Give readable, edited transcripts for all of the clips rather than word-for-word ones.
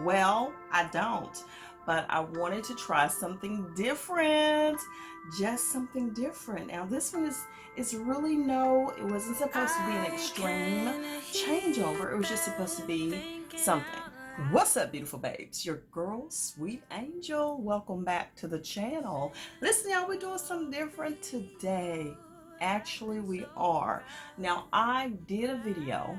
Well, I don't, but I wanted to try something different, just something different. Now this one is really it wasn't supposed to be an extreme changeover. It was just supposed to be something. What's up, beautiful babes? Your girl, Sweet Angel. Welcome back to the channel. Listen, y'all, we're doing something different today. Actually, we are. Now, I did a video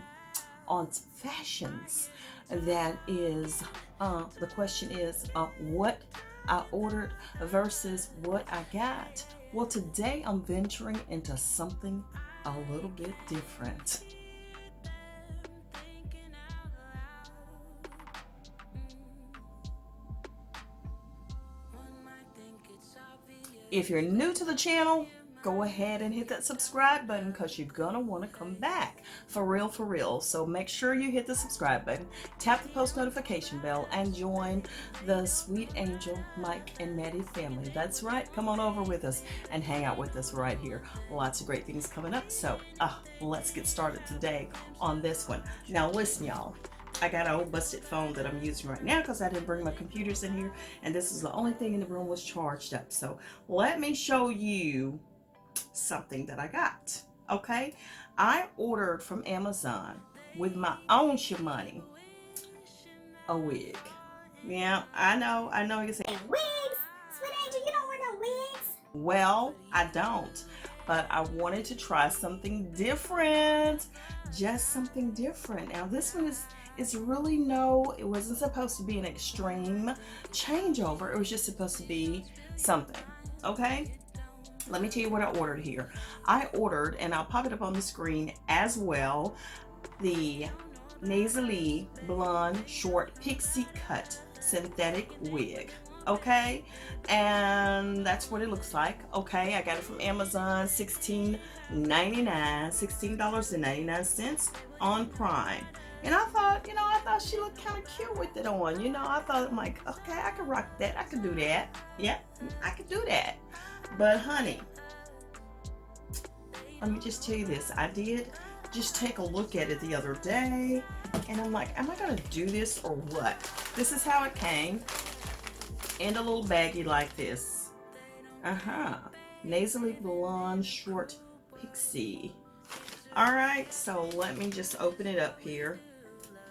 on fashions that is, the question is, what I ordered versus what I got. Well, today I'm venturing into something a little bit different. If you're new to the channel, go ahead and hit that subscribe button because you're gonna want to come back for real. So make sure you hit the subscribe button, tap the post notification bell, and join the Sweet Angel, Mike, and Maddie family. That's right, come on over with us and hang out with us right here. Lots of great things coming up, so let's get started today on this one. Now listen, y'all, I got an old busted phone that I'm using right now because I didn't bring my computers in here, and this is the only thing in the room was charged up. So let me show you something that I got. Okay, I ordered from Amazon with my own money a wig. Yeah, I know you say wigs. Sweet Angel, you don't wear no wigs. Well, I don't, but I wanted to try something different, just something different. Now this one is really it wasn't supposed to be an extreme changeover. It was just supposed to be something. Okay, let me tell you what I ordered here. I ordered, and I'll pop it up on the screen as well, the Naseily blonde short pixie cut synthetic wig. Okay, and that's what it looks like. Okay, I got it from Amazon, $16.99 on Prime. And I thought, I thought she looked kind of cute with it on. I thought, I'm like, okay, I could rock that. I could do that. Yeah, I could do that. But honey, let me just tell you this. I did just take a look at it the other day, and I'm like, am I gonna do this or what? This is how it came, in a little baggie like this. Naseily blonde short pixie. All right, so let me just open it up here.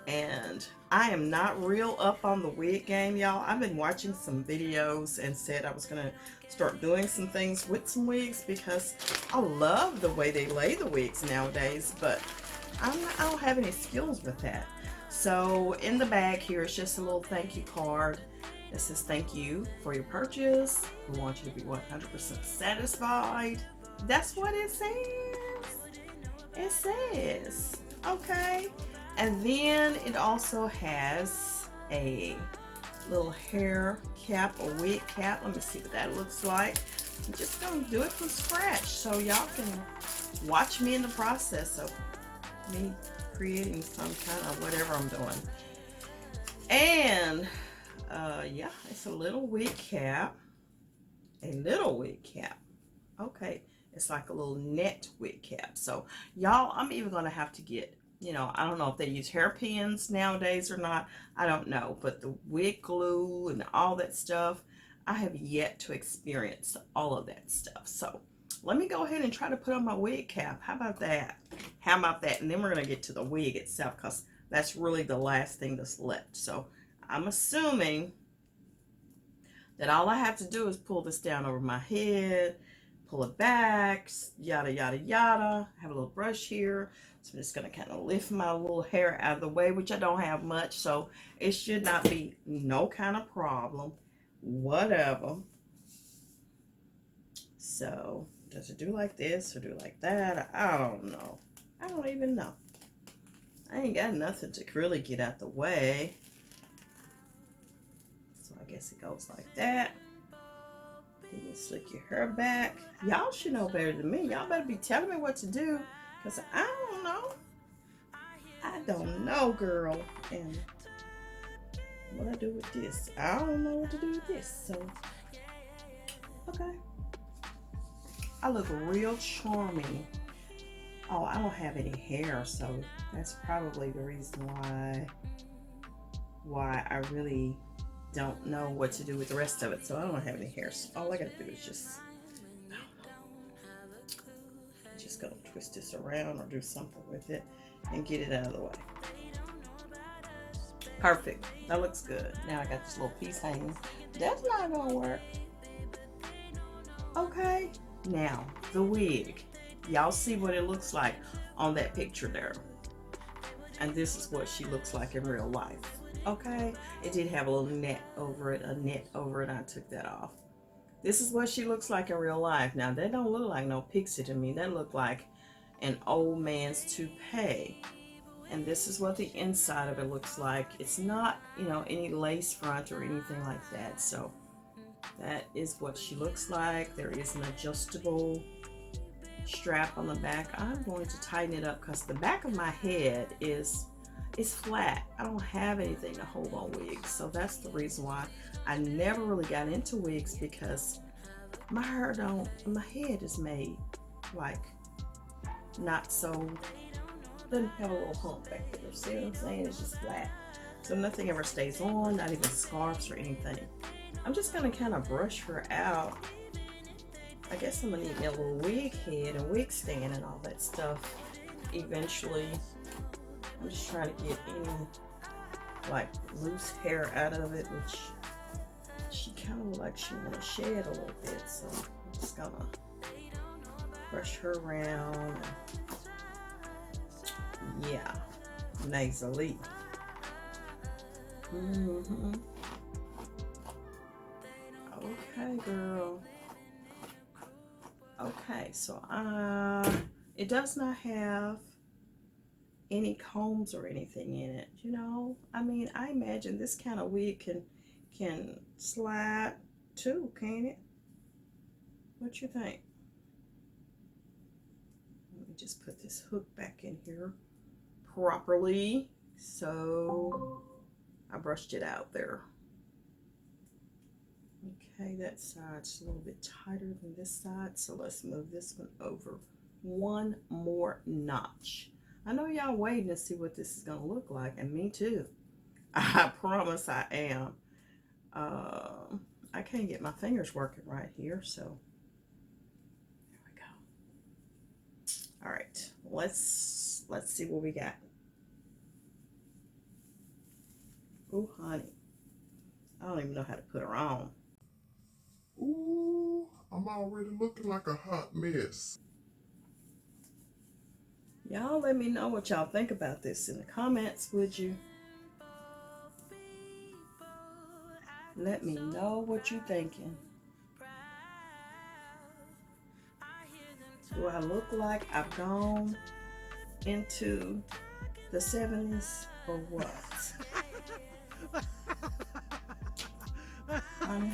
And I am not real up on the wig game, y'all. I've been watching some videos and said I was gonna start doing some things with some wigs because I love the way they lay the wigs nowadays, but I don't have any skills with that. So in the bag here is just a little thank you card that says thank you for your purchase. We want you to be 100% satisfied. That's what it says. It says, okay. And then it also has a little hair cap or wig cap. Let me see what that looks like. I'm just going to do it from scratch so y'all can watch me in the process of me creating some kind of whatever I'm doing. And yeah, it's a little wig cap. A little wig cap. Okay, it's like a little net wig cap. So y'all, I'm even going to have to get, I don't know if they use hairpins nowadays or not. I don't know. But the wig glue and all that stuff, I have yet to experience all of that stuff. So let me go ahead and try to put on my wig cap. How about that? How about that? And then we're going to get to the wig itself because that's really the last thing that's left. So I'm assuming that all I have to do is pull this down over my head, pull it back, yada, yada, yada. I have a little brush here. So I'm just going to kind of lift my little hair out of the way, which I don't have much. So it should not be no kind of problem. Whatever. So does it do like this or do like that? I don't know. I don't even know. I ain't got nothing to really get out the way. So I guess it goes like that. Then you slick your hair back. Y'all should know better than me. Y'all better be telling me what to do. Because I don't know. I don't know, girl. And what I do with this. I don't know what to do with this. So, okay. I look real charming. Oh, I don't have any hair. So, that's probably the reason why why I really don't know what to do with the rest of it. So I don't have any hair. So all I gotta do is just, gonna twist this around or do something with it and get it out of the way. Perfect. That looks good. Now I got this little piece hanging. That's not gonna work. Okay. Now the wig. Y'all see what it looks like on that picture there. And this is what she looks like in real life. Okay. It did have a little net over it, I took that off. This is what she looks like in real life. Now, that don't look like no Pixie to me. That look like an old man's toupee. And this is what the inside of it looks like. It's not, you know, any lace front or anything like that. So that is what she looks like. There is an adjustable strap on the back. I'm going to tighten it up because the back of my head is flat. I don't have anything to hold on wigs. So that's the reason why I never really got into wigs, because my head is made like not so, doesn't have a little hump back there. See what I'm saying? It's just flat. So nothing ever stays on, not even scarves or anything. I'm just gonna kind of brush her out. I guess I'm gonna need me a little wig head and wig stand and all that stuff eventually. I'm just trying to get any like loose hair out of it, which she kind of like she want to shed a little bit, so I'm just gonna brush her around. And yeah, Naseily. Okay, girl. Okay, so it does not have any combs or anything in it, you know. I mean, I imagine this kind of wig can slide too, can't it? What you think? Let me just put this hook back in here properly. So I brushed it out there. Okay, that side's a little bit tighter than this side, so let's move this one over one more notch. I know y'all waiting to see what this is gonna look like, and me too. I promise I am. I can't get my fingers working right here, so there we go. All right, let's see what we got. Oh, honey, I don't even know how to put her on. Ooh, I'm already looking like a hot mess. Y'all let me know what y'all think about this in the comments, would you? Let me know what you're thinking. Do I look like I've gone into the 70s or what? Honey.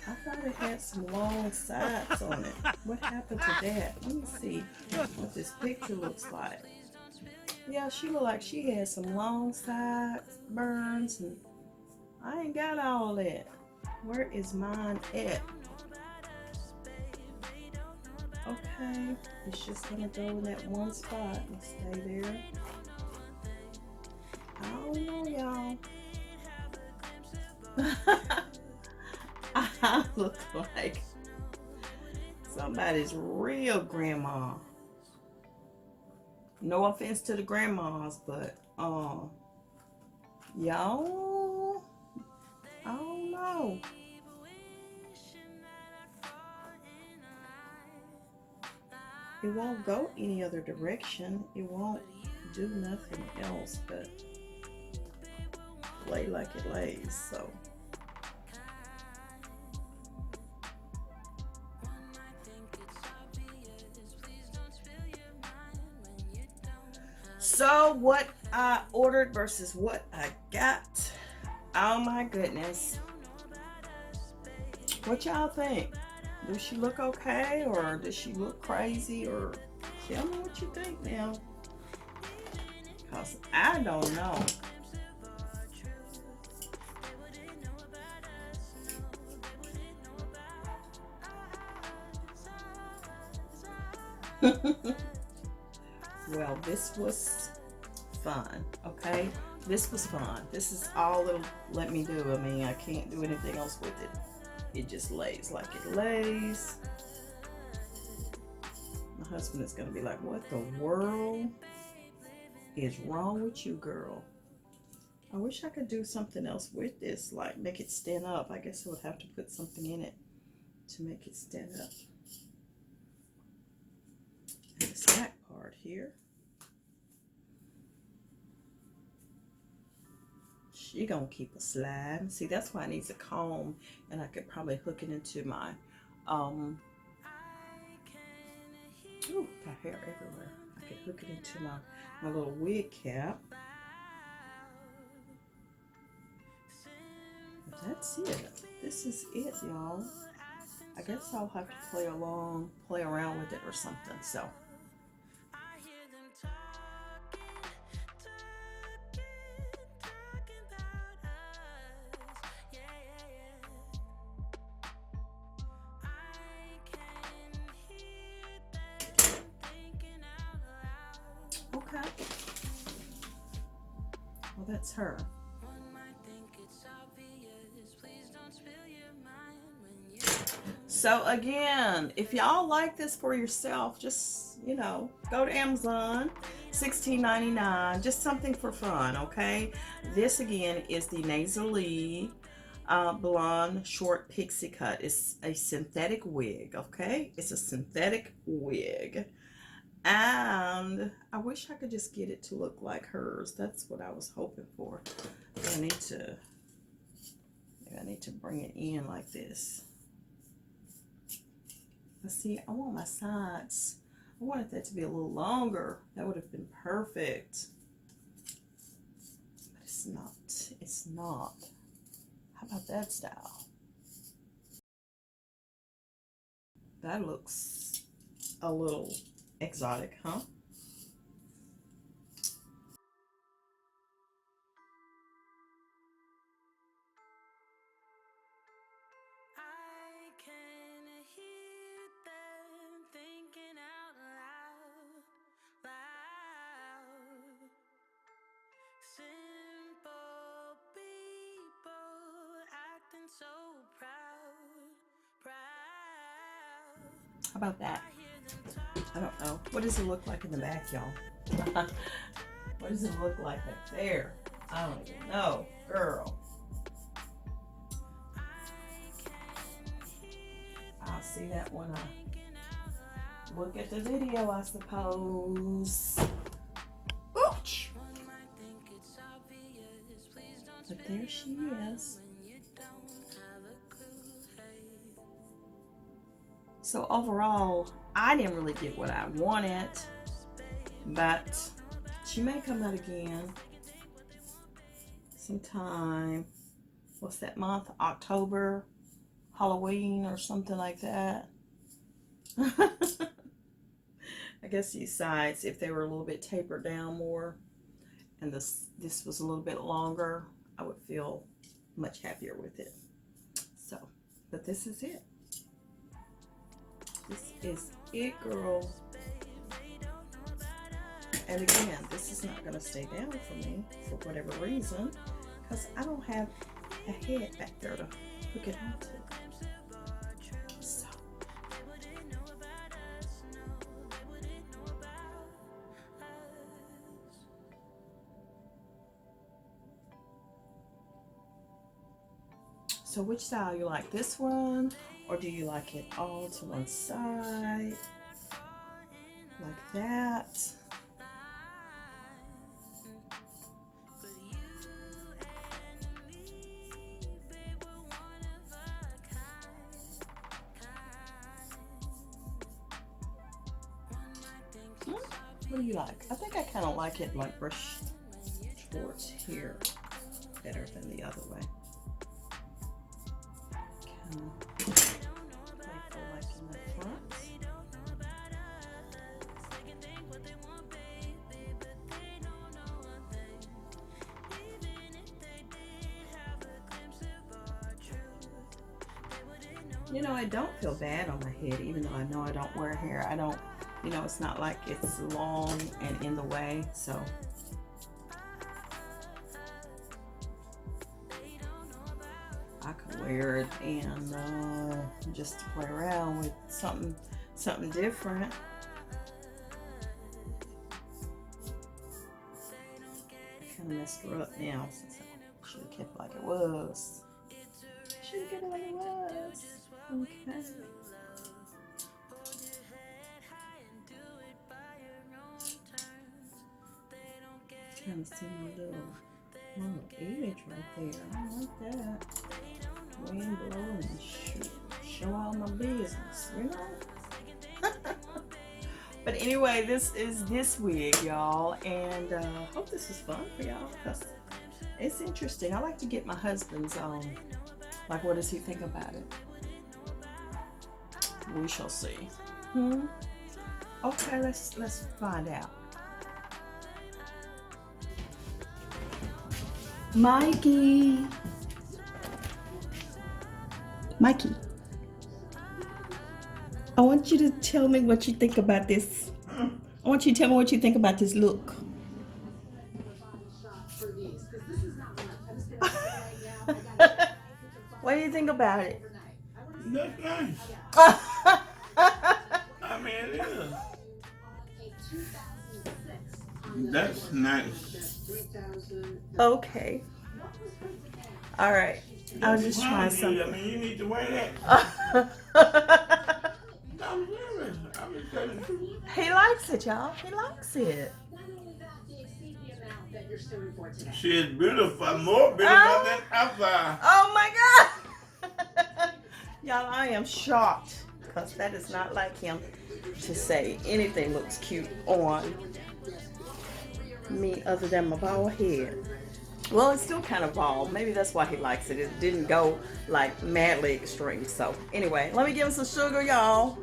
I thought it had some long sides on it. What happened to that? Let me see what this picture looks like. Yeah, she looked like she had some long sides, burns, and I ain't got all that. Where is mine at? Okay, it's just gonna go in that one spot and stay there. I don't know, y'all. I look like somebody's real grandma. No offense to the grandmas, but y'all, I don't know. It won't go any other direction. It won't do nothing else but lay like it lays, so. So what I ordered versus what I got. Oh my goodness. What y'all think? Does she look okay, or does she look crazy, or tell me what you think now. Cause I don't know. Well, this was fun, okay? This was fun. This is all it'll let me do. I mean, I can't do anything else with it. It just lays like it lays. My husband is gonna be like, what the world is wrong with you, girl? I wish I could do something else with this, like make it stand up. I guess I would have to put something in it to make it stand up. And this back part here. She gonna keep a slide. See, that's why I need a comb, and I could probably hook it into my ooh, got hair everywhere. I could hook it into my little wig cap. But that's it. This is it, y'all. I guess I'll have to play around with it or something. So. Okay. Well, that's her. So again, if y'all like this for yourself, just, you know, go to Amazon, $16.99, just something for fun, okay? This again is the Naseily blonde short pixie cut. It's a synthetic wig, okay? It's a synthetic wig. And I wish I could just get it to look like hers. That's what I was hoping for. I need to bring it in like this. But see, I want my sides. I wanted that to be a little longer. That would have been perfect. But it's not. It's not. How about that style? That looks a little exotic, huh? How about that? I don't know. What does it look like in the back, y'all? What does it look like back there? I don't even know, girl. I'll see that when I look at the video, I suppose. Ouch! But there she is. So overall, I didn't really get what I wanted, but she may come out again sometime. What's that month? October, Halloween or something like that. I guess these sides, if they were a little bit tapered down more and this was a little bit longer, I would feel much happier with it. So, but this is it. This is it, girl. And again, this is not going to stay down for me for whatever reason, because I don't have a head back there to hook it onto. So which style you like? This one? Or do you like it all to one side? Like that? What do you like? I think I kind of like it like brush towards here better than the other way. You know, I don't feel bad on my head, even though I know I don't wear hair. I don't You know, it's not like it's long and in the way, so. I could wear it and just to play around with something different. Kind of messed her up now since I should have kept it like it was. Should have kept it like it was. Okay. Kind of see my little image right there. I like that. Wind blowing and show all my business, you know. But anyway, this is this wig, y'all, and hope this was fun for y'all because it's interesting. I like to get my husband's like, what does he think about it? We shall see. Okay, let's find out. Mikey, I want you to tell me what you think about this. I want you to tell me what you think about this look. What do you think about it? That's nice. I mean, it is. That's nice. Okay. All right. I was just trying something. I mean, you need to wear that. I'm serious. I'm just telling you. He likes it, y'all. He likes it. She is beautiful, more beautiful than ever. Oh my God. Y'all, I am shocked because that is not like him to say anything looks cute on me other than my bald head. Well, it's still kind of bald. Maybe that's why he likes it. It didn't go like madly extreme. So anyway, let me give him some sugar, y'all.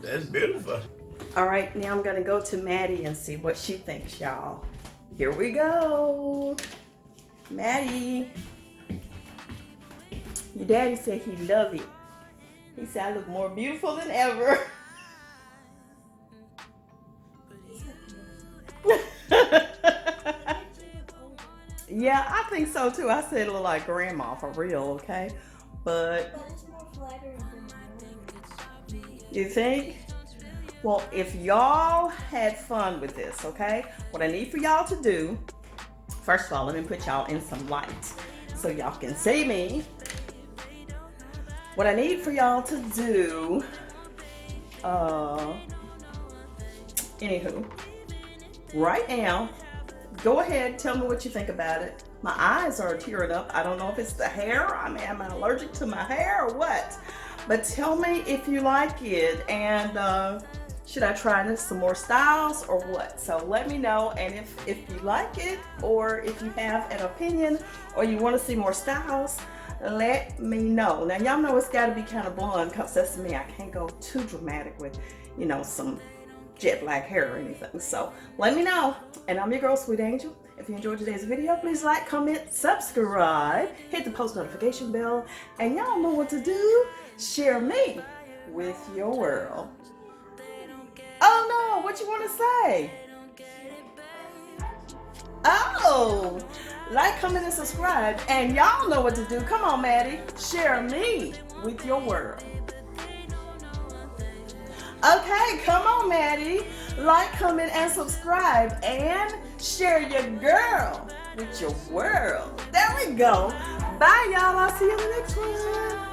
That's beautiful. All right, now I'm gonna go to Maddie and see what she thinks, y'all. Here we go. Maddie, your daddy said he loved it. He said I look more beautiful than ever. Yeah, I think so too. I said it looked like grandma for real, okay? But it's more flattering than my you think? Well, if y'all had fun with this, okay? What I need for y'all to do, first of all, let me put y'all in some light so y'all can see me. What I need for y'all to do, anywho, right now, go ahead, tell me what you think about it. My eyes are tearing up. I don't know if it's the hair. I mean, am I allergic to my hair or what? But tell me if you like it, and should I try this some more styles or what? So let me know, and if you like it, or if you have an opinion, or you want to see more styles, let me know. Now y'all know it's got to be kind of blonde, because that's me. I can't go too dramatic with, you know, some jet black hair or anything. So let me know. And I'm your girl, Sweet Angel. If you enjoyed today's video, please like, comment, subscribe, hit the post notification bell, and y'all know what to do. Share me with your world. Oh no, what you want to say? Oh, like, comment, and subscribe, and y'all know what to do. Come on, Maddie, share me with your world. Okay, come on, Maddie. Like, comment, and subscribe, and share your girl with your world. There we go. Bye, y'all. I'll see you in the next one.